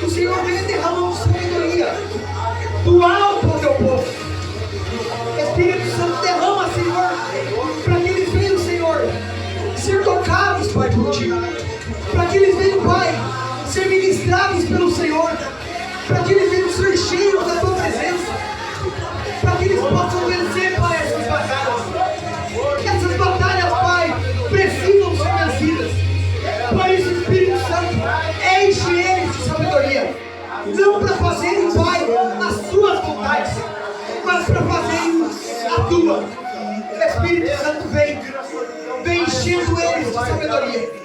o Senhor venha derramando sabedoria do alto ao teu povo. Espírito Santo, derrama, Senhor, para que eles venham, Senhor, ser tocados, Pai, por Ti, para que eles venham, Pai, ser ministrados pelo Senhor, para que eles venham ser cheios da tua presença, para que eles possam vencer, Pai, essas batalhas. Essas batalhas, Pai, precisam ser vencidas. Por isso, Espírito Santo, enche eles de sabedoria, não para fazerem, Pai, as suas vontades, mas para fazerem a tua. Espírito Santo, vem enchendo eles de sabedoria.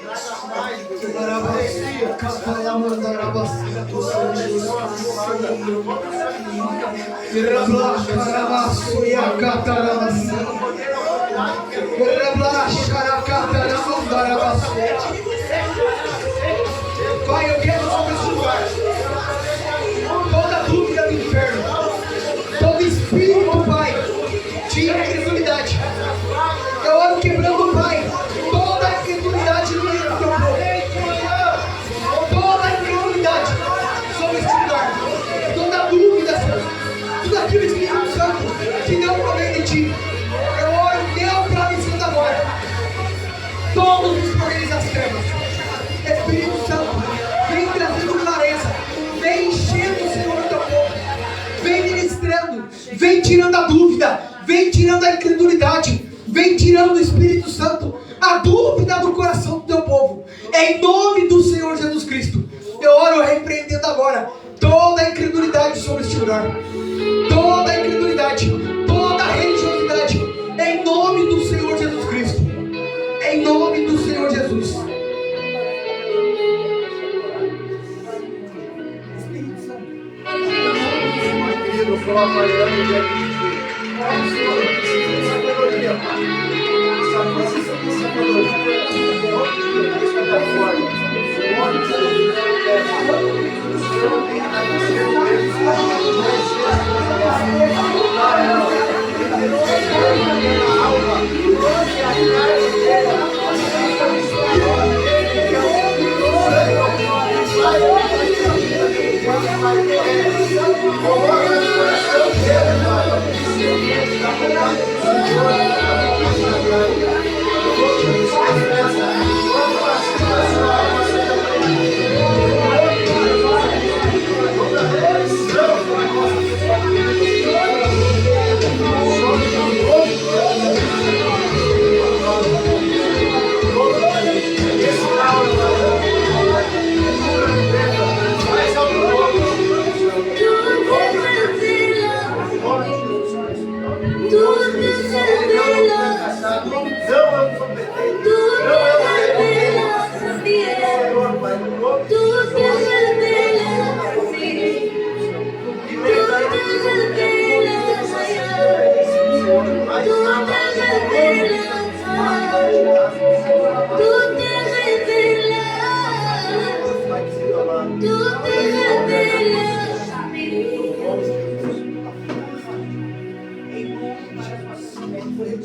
Pai, eu quero sobre esse lugar toda dúvida do inferno, todo espírito, Pai, de incredulidade. Eu oro quebrando, Pai, toda a incredulidade no meio do teu povo. Toda a incredulidade sobre este lugar. Toda dúvida, Senhor. Tudo aquilo, Espírito Santo, que não provém de ti. Eu oro neutralizando agora todos os poderes das trevas. Espírito Santo, vem trazendo clareza. Vem enchendo, Senhor, o teu povo. Vem ministrando. Vem tirando a dúvida. Vem tirando a incredulidade. Vem tirando, Espírito Santo, a dúvida do coração do teu povo. Em nome do Senhor Jesus Cristo. Eu oro repreendendo agora toda a incredulidade sobre este lugar. Toda a incredulidade, toda a religiosidade. Em nome do Senhor Jesus Cristo. Em nome do Senhor Jesus. Espírito Santo.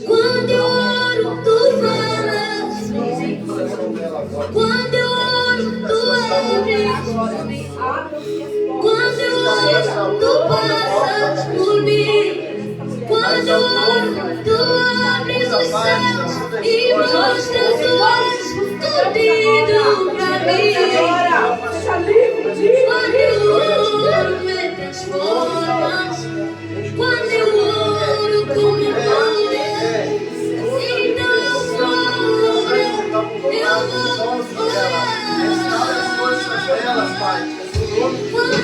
Quando eu oro, tu falas. Quando eu oro, tu abres. Quando eu oro, tu passas por mim. Quando eu oro, tu abres os céus e mostras tudo pra mim. Quando eu oro, me transformas. Quando eu oro, tu me moldas. Então eu vou orar. Eu vou orar. Quando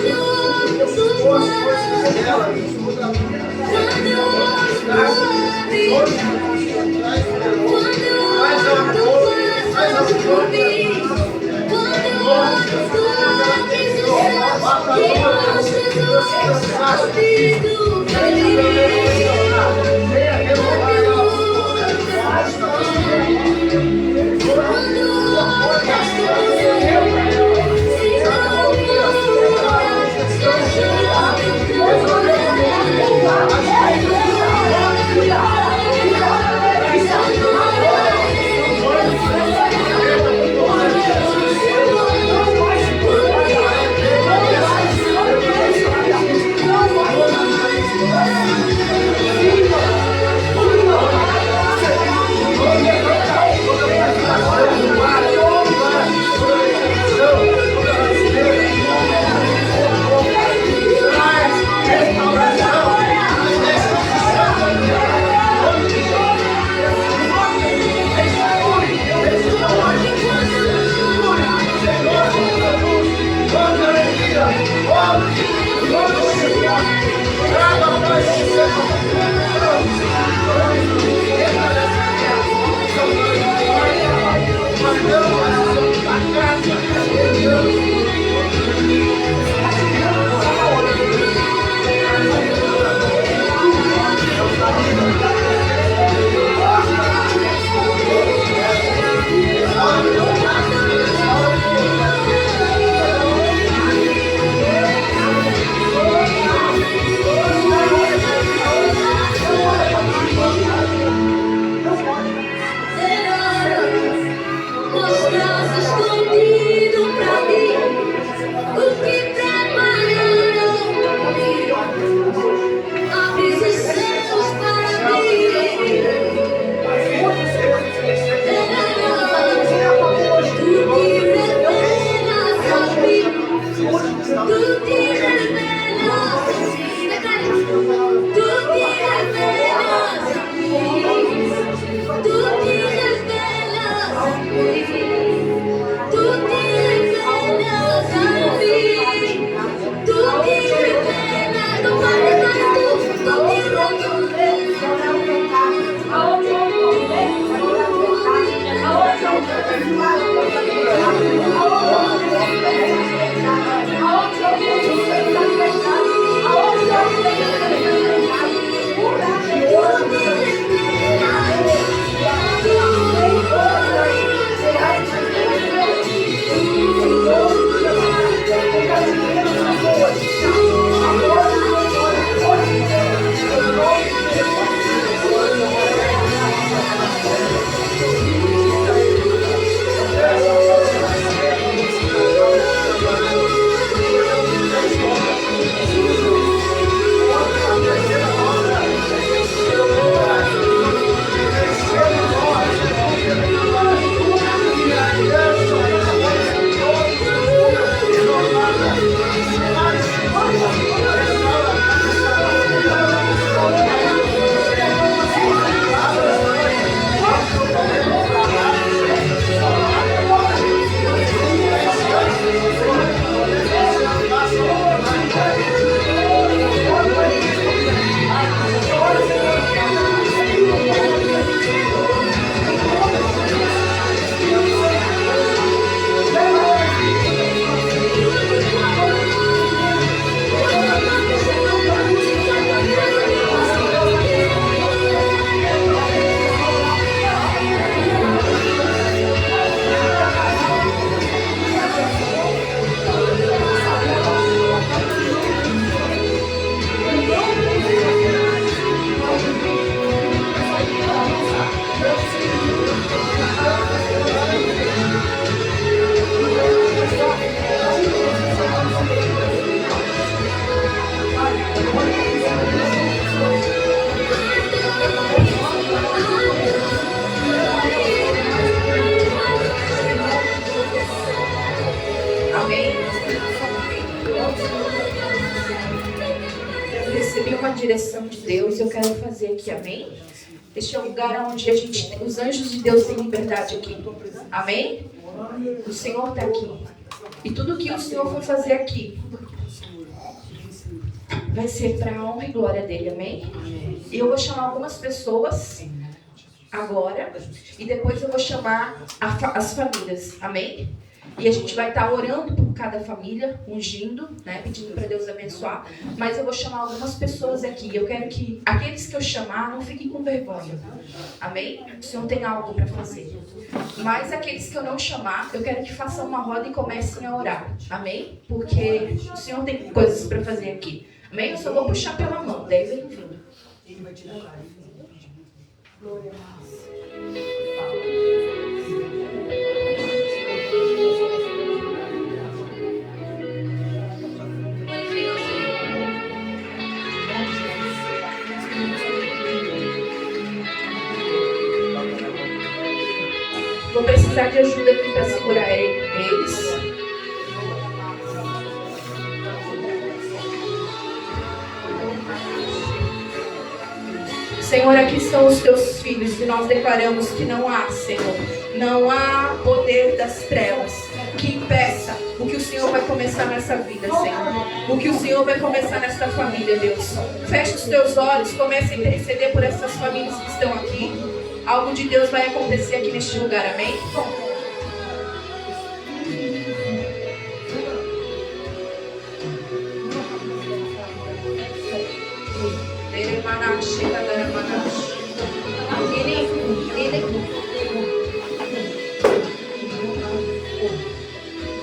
direção de Deus, eu quero fazer aqui, amém? Este é o lugar onde os anjos de Deus têm liberdade aqui, amém? O Senhor está aqui. E tudo que o Senhor for fazer aqui vai ser para a honra e glória dele, amém? E eu vou chamar algumas pessoas agora e depois eu vou chamar as famílias, amém? E a gente vai estar orando por cada família, ungindo, né, pedindo para Deus abençoar. Mas eu vou chamar algumas pessoas aqui. Eu quero que aqueles que eu chamar não fiquem com vergonha. Amém? O Senhor tem algo para fazer. Mas aqueles que eu não chamar, eu quero que façam uma roda e comecem a orar. Amém? Porque o Senhor tem coisas para fazer aqui. Amém? Eu só vou puxar pela mão. Daí vem vindo. Ele vai te dar glória a Deus. Vou precisar de ajuda aqui para segurar eles. Senhor, aqui estão os teus filhos e nós declaramos que não há, Senhor, não há poder das trevas que impeça o que o Senhor vai começar nessa vida, Senhor. O que o Senhor vai começar nessa família, Deus. Feche os teus olhos, comece a interceder por essas famílias que estão aqui. Algo de Deus vai acontecer aqui neste lugar, amém?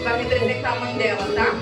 Vai representar a mãe dela, tá?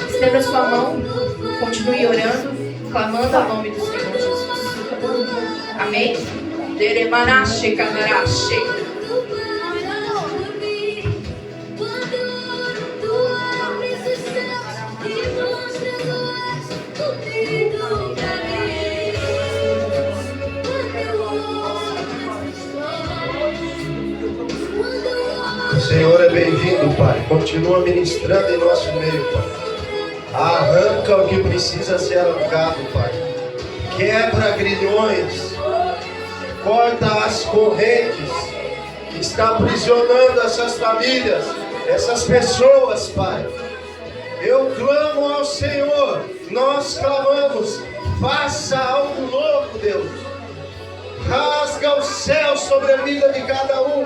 Estenda sua mão, continue orando, clamando ao nome do Senhor Jesus. Amém? O Senhor é bem-vindo, Pai. Continua ministrando em nosso meio, Pai. Arranca o que precisa ser arrancado, Pai. Quebra grilhões. Corta as correntes que está aprisionando essas famílias, essas pessoas, Pai. Eu clamo ao Senhor. Nós clamamos. Faça algo novo, Deus. Rasga o céu sobre a vida de cada um.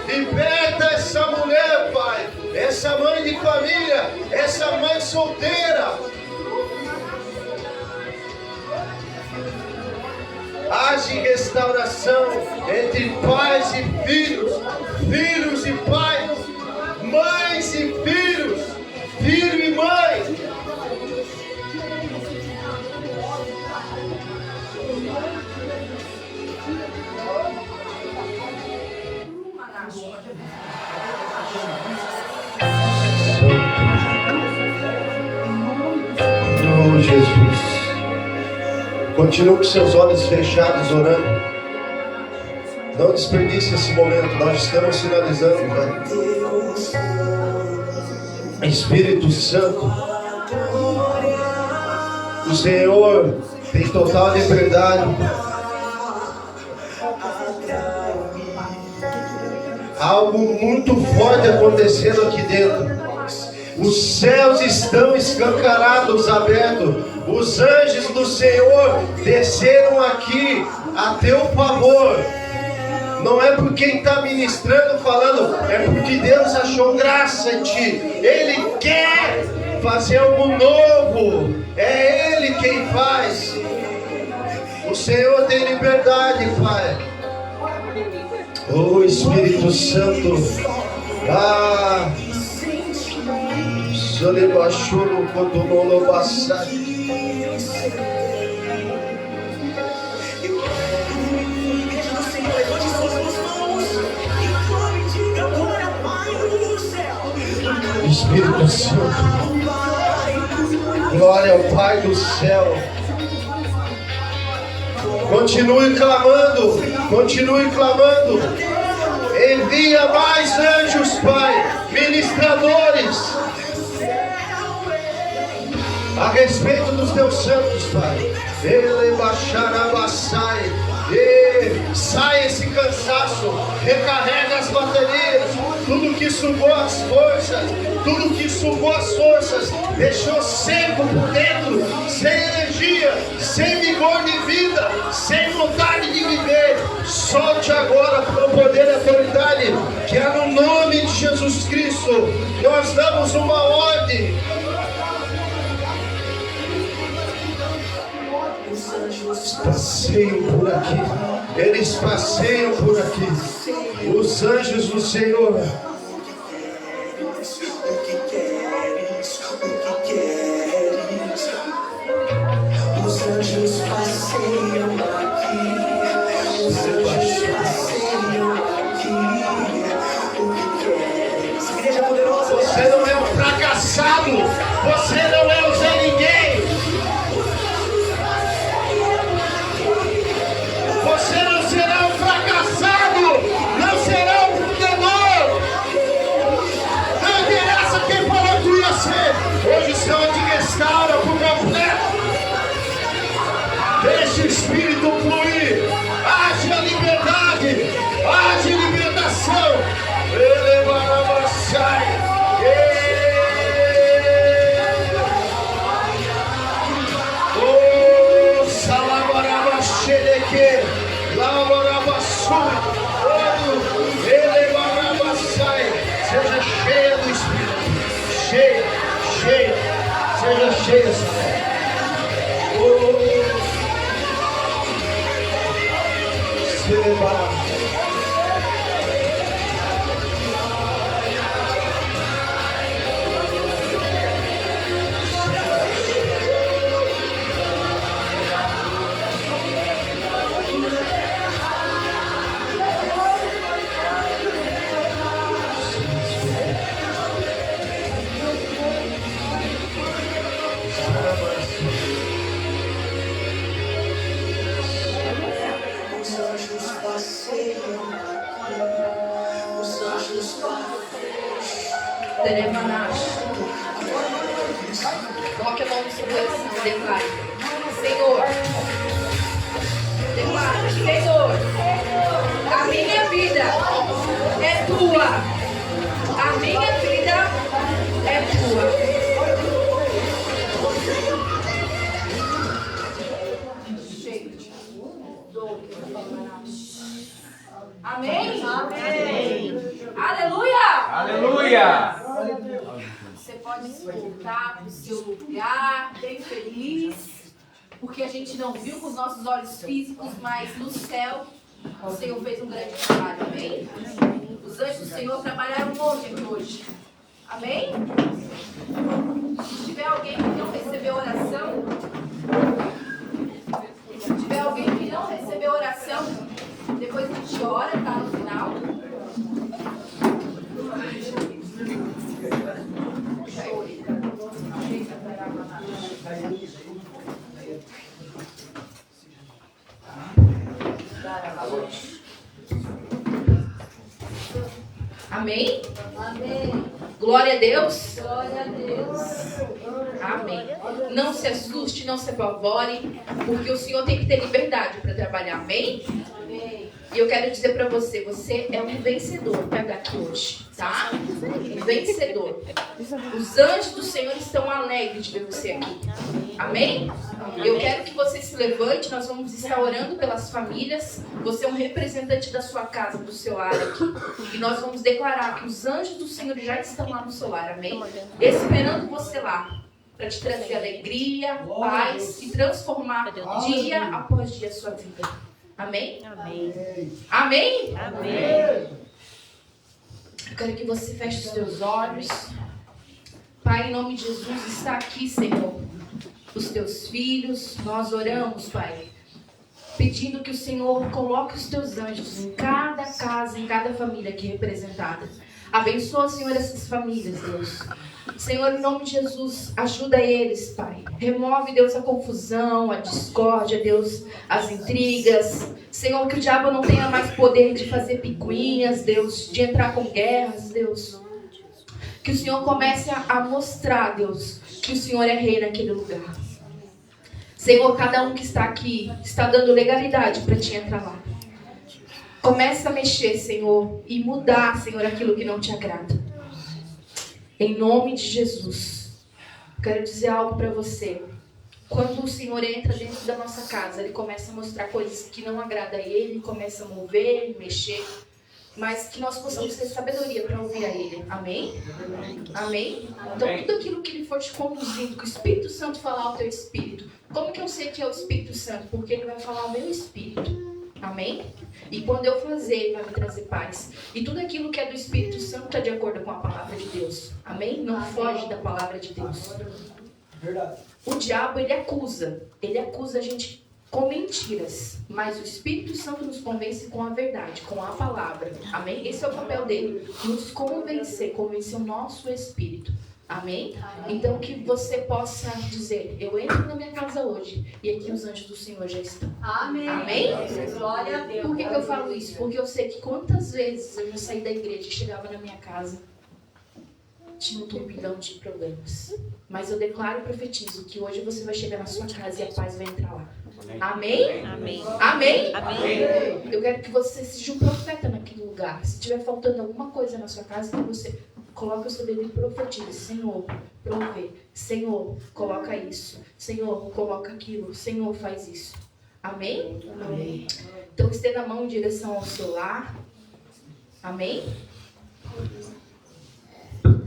Liberta essa mulher, Pai. Essa mãe de família. Essa mãe solteira. Age restauração entre pais e filhos. Filhos e pais. Mães e filhos. Filho e mãe. Oh, Jesus. Continue com seus olhos fechados orando. Não desperdice esse momento. Nós estamos finalizando, Pai. Espírito Santo, o Senhor tem total liberdade. Algo muito forte acontecendo aqui dentro. Os céus estão escancarados, abertos. Os anjos do Senhor desceram aqui a teu favor. Não é por quem está ministrando, falando, é porque Deus achou graça em ti. Ele quer fazer algo novo. É Ele quem faz. O Senhor tem liberdade, Pai. Oh, Espírito Santo. Solebachuro Cotonolo Bassai. Espírito Santo, glória ao Pai do céu. Continue clamando, continue clamando. Envia mais anjos, Pai, ministradores, a respeito dos teus santos, Pai. Ele baixará, baixai. Sai esse cansaço, recarrega as baterias. Tudo que sugou as forças, deixou seco por dentro, sem energia, sem vigor de vida, sem vontade de viver. Solte agora pelo poder e autoridade, que é no nome de Jesus Cristo. Nós damos uma ordem. Passeiam por aqui, eles passeiam por aqui, os anjos do Senhor. Os anjos passeiam aqui, os anjos passeiam aqui. O que queres? Igreja poderosa, você não é um fracassado, você não é um Zé Ninguém. Você não será um fracassado, não será um perdedor. Não interessa quem falou que ia ser. Hoje o Senhor te restaura por completo. Deixe o Espírito fluir. Haja liberdade, haja libertação. Elevarabachai. Oh, Salabarabacheleque. Seja cheia do Espírito, cheia, seja cheia, Senhor. Coloque a mão no seu coração, declare: Senhor, declare: Senhor, a minha vida é tua, a minha vida é tua. Amém? Amém. Aleluia! Aleluia! Você pode se voltar para o seu lugar, bem feliz, porque a gente não viu com os nossos olhos físicos, mas no céu o Senhor fez um grande trabalho, amém? Os anjos do Senhor trabalharam um monte aqui hoje, amém? Se tiver alguém que não recebeu oração, depois a gente ora, tá no final. Amém? Amém. Glória a Deus. Glória a Deus. Amém. Não se assuste, não se apavore, porque o Senhor tem que ter liberdade para trabalhar. Amém? Amém. E eu quero dizer para você, você é um vencedor. Pega aqui hoje, tá? Um vencedor. Os anjos do Senhor estão alegres de ver você aqui. Amém? Eu quero que você se levante, nós vamos estar orando pelas famílias. Você é um representante da sua casa, do seu lar aqui. E nós vamos declarar que os anjos do Senhor já estão lá no seu lar. Amém? Esperando você lá. Para te trazer alegria, paz e transformar dia após dia a sua vida. Amém? Amém. Amém? Amém. Eu quero que você feche os seus olhos. Pai, em nome de Jesus, está aqui, Senhor, os teus filhos. Nós oramos, Pai, pedindo que o Senhor coloque os teus anjos em cada casa, em cada família aqui representada. Abençoa, Senhor, essas famílias, Deus. Senhor, em nome de Jesus, ajuda eles, Pai. Remove, Deus, a confusão, a discórdia, Deus, as intrigas. Senhor, que o diabo não tenha mais poder de fazer picuinhas, Deus, de entrar com guerras, Deus. Que o Senhor comece a mostrar, Deus, que o Senhor é rei naquele lugar. Senhor, cada um que está aqui está dando legalidade para te entrar lá. Começa a mexer, Senhor, e mudar, Senhor, aquilo que não te agrada. Em nome de Jesus. Quero dizer algo para você. Quando o Senhor entra dentro da nossa casa, Ele começa a mostrar coisas que não agradam a Ele, começa a mover, mexer, mas que nós possamos ter sabedoria para ouvir a Ele. Amém? Amém? Então, tudo aquilo que Ele for te conduzindo, que o Espírito Santo falar ao teu espírito. Como que eu sei que é o Espírito Santo? Porque Ele vai falar ao meu espírito. Amém? E quando eu fazer, Ele vai me trazer paz. E tudo aquilo que é do Espírito Santo está de acordo com a palavra de Deus. Amém? Não foge da palavra de Deus. Verdade. O diabo, ele acusa a gente com mentiras. Mas o Espírito Santo nos convence com a verdade, com a palavra. Amém? Esse é o papel dele. Nos convencer o nosso espírito. Amém? Então que você possa dizer, eu entro na minha casa hoje e aqui os anjos do Senhor já estão. Amém. Amém? Glória a Deus. Por que eu falo isso? Porque eu sei que quantas vezes eu já saí da igreja e chegava na minha casa, tinha um turbilhão de problemas. Mas eu declaro e profetizo que hoje você vai chegar na sua casa e a paz vai entrar lá. Amém? Amém. Amém? Amém. Eu quero que você seja um profeta naquele lugar. Se tiver faltando alguma coisa na sua casa, que você coloque o seu dedo e profetize. Senhor, provê. Senhor, coloca isso. Senhor, coloca aquilo. Senhor, faz isso. Amém? Amém. Então estenda a mão em direção ao seu lar. Amém?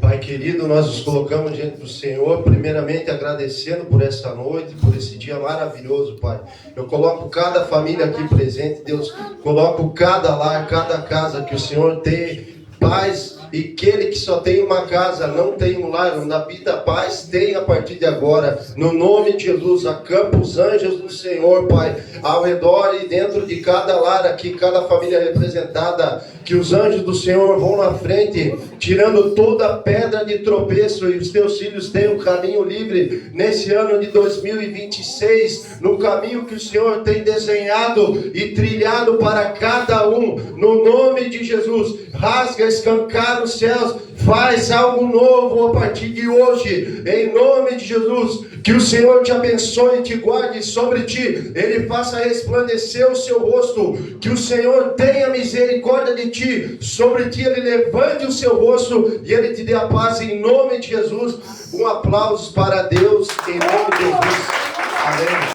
Pai querido, nós nos colocamos diante do Senhor, primeiramente agradecendo por essa noite, por esse dia maravilhoso, Pai. Eu coloco cada família aqui presente, Deus, coloco cada lar, cada casa que o Senhor tem paz, e aquele que só tem uma casa, não tem um lar, onde habita a paz, tem a partir de agora, no nome de Jesus, acampa os anjos do Senhor, Pai, ao redor e dentro de cada lar aqui, cada família representada, que os anjos do Senhor vão na frente, tirando toda pedra de tropeço, e os teus filhos tenham um caminho livre nesse ano de 2026, no caminho que o Senhor tem desenhado e trilhado para cada um, no nome de Jesus. Rasga, escancara os céus, faz algo novo a partir de hoje, em nome de Jesus. Que o Senhor te abençoe e te guarde sobre ti, Ele faça resplandecer o seu rosto, que o Senhor tenha misericórdia de ti, sobre ti Ele levante o seu rosto e Ele te dê a paz em nome de Jesus. Um aplauso para Deus, em nome de Jesus. Amém.